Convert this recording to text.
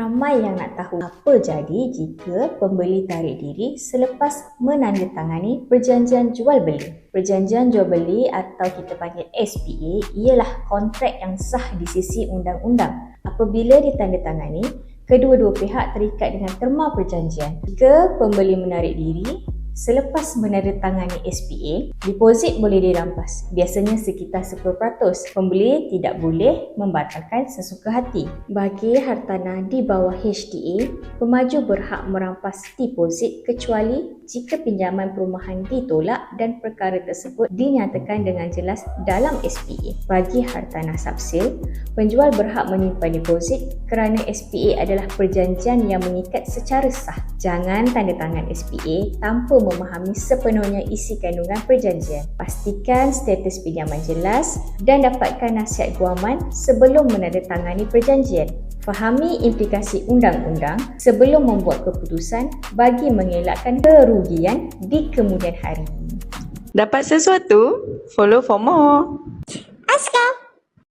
Ramai yang nak tahu apa jadi jika pembeli tarik diri selepas menandatangani perjanjian jual beli. Perjanjian jual beli atau kita panggil SPA ialah kontrak yang sah di sisi undang-undang. Apabila ditandatangani, kedua-dua pihak terikat dengan terma perjanjian. Jika pembeli menarik diri selepas menandatangani SPA, deposit boleh dirampas, biasanya sekitar 10%. Pembeli tidak boleh membatalkan sesuka hati. Bagi hartanah di bawah HDA, pemaju berhak merampas deposit kecuali jika pinjaman perumahan ditolak dan perkara tersebut dinyatakan dengan jelas dalam SPA. Bagi hartanah subsil, penjual berhak menyimpan deposit kerana SPA adalah perjanjian yang mengikat secara sah. Jangan tanda tangan SPA tanpa memahami sepenuhnya isi kandungan perjanjian. Pastikan status pinjaman jelas dan dapatkan nasihat guaman sebelum menandatangani perjanjian. Fahami implikasi undang-undang sebelum membuat keputusan bagi mengelakkan kerugian di kemudian hari. Dapat sesuatu? Follow for more.